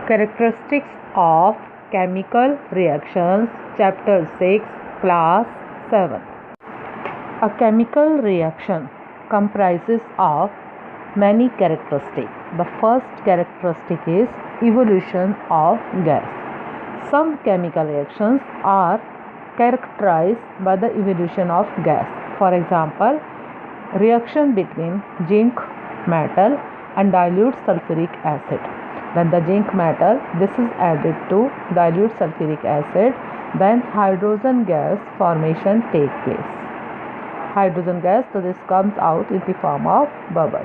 Characteristics of chemical reactions, Chapter 6, Class 7. A chemical reaction comprises of many characteristics. The first characteristic is evolution of gas. Some chemical reactions are characterized by the evolution of gas. For example, reaction between zinc metal and dilute sulfuric acid. When the zinc metal, this is added to dilute sulfuric acid, then hydrogen gas formation take place. Hydrogen gas, so this comes out in the form of bubbles.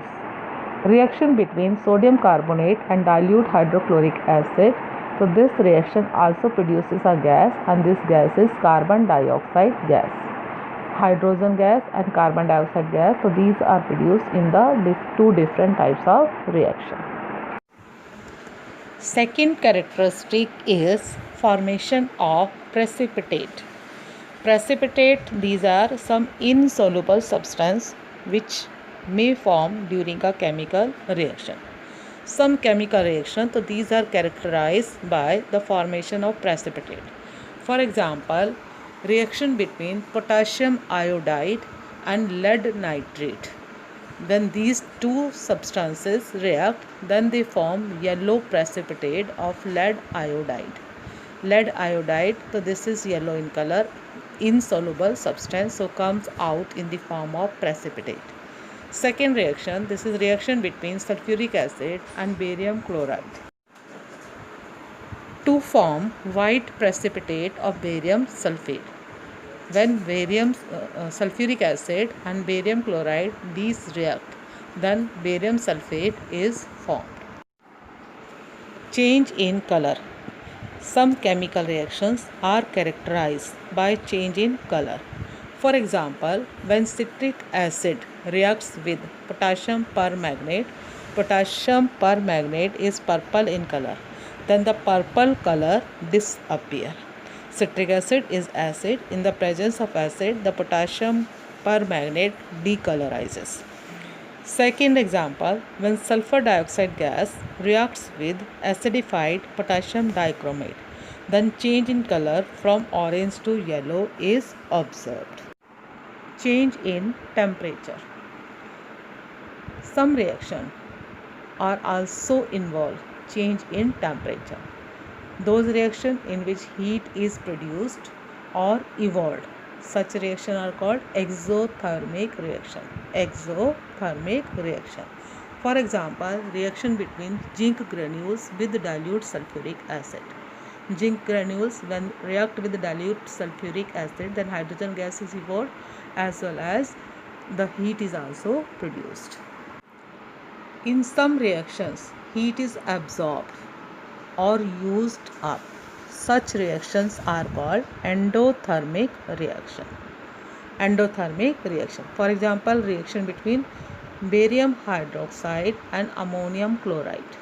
Reaction between sodium carbonate and dilute hydrochloric acid, so this reaction also produces a gas, and this gas is carbon dioxide gas. Hydrogen gas and carbon dioxide gas, so these are produced in the two different types of reaction. Second characteristic is formation of precipitate. Precipitate, these are some insoluble substance which may form during a chemical reaction. Some chemical reactions, so these are characterized by the formation of precipitate. For example, reaction between potassium iodide and lead nitrate. When these two substances react, then they form yellow precipitate of lead iodide. Lead iodide, so this is yellow in color, insoluble substance, so comes out in the form of precipitate. Second reaction, this is reaction between sulfuric acid and barium chloride to form white precipitate of barium sulfate. When sulfuric acid and barium chloride these react, then barium sulfate is formed. Change in color. Some chemical reactions are characterized by change in color. For example, when citric acid reacts with potassium permanganate is purple in color, then the purple color disappears. Citric acid is acid. In the presence of acid, the potassium permanganate decolorizes. Second example, when sulfur dioxide gas reacts with acidified potassium dichromate, then change in color from orange to yellow is observed. Change in temperature. Some reactions are also involved change in temperature. Those reactions in which heat is produced or evolved, such reactions are called exothermic reaction. Exothermic reaction. For example, reaction between zinc granules with dilute sulfuric acid. Zinc granules, when react with dilute sulfuric acid, then hydrogen gas is evolved as well as the heat is also produced. In some reactions, heat is absorbed or used up. Such reactions are called endothermic reaction. Endothermic reaction. For example, reaction between barium hydroxide and ammonium chloride.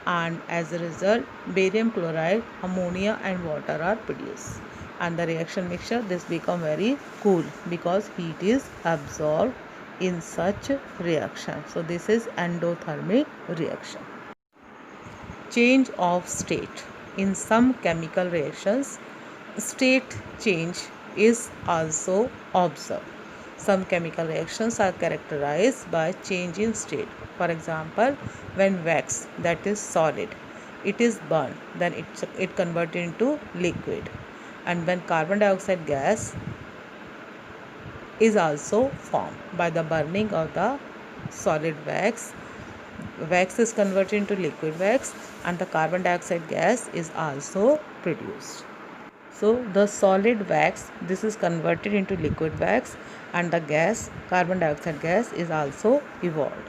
And as a result, barium chloride, ammonia and water are produced. And the reaction mixture, this become very cool because heat is absorbed in such reaction. So this is endothermic reaction. Change of state. In some chemical reactions, state change is also observed. Some chemical reactions are characterized by change in state. For example, when wax, that is solid, it is burned, then it converted into liquid. And when carbon dioxide gas is also formed by the burning of the solid wax, wax is converted into liquid wax and the carbon dioxide gas is also produced. So the solid wax, this is converted into liquid wax and the gas, carbon dioxide gas, is also evolved.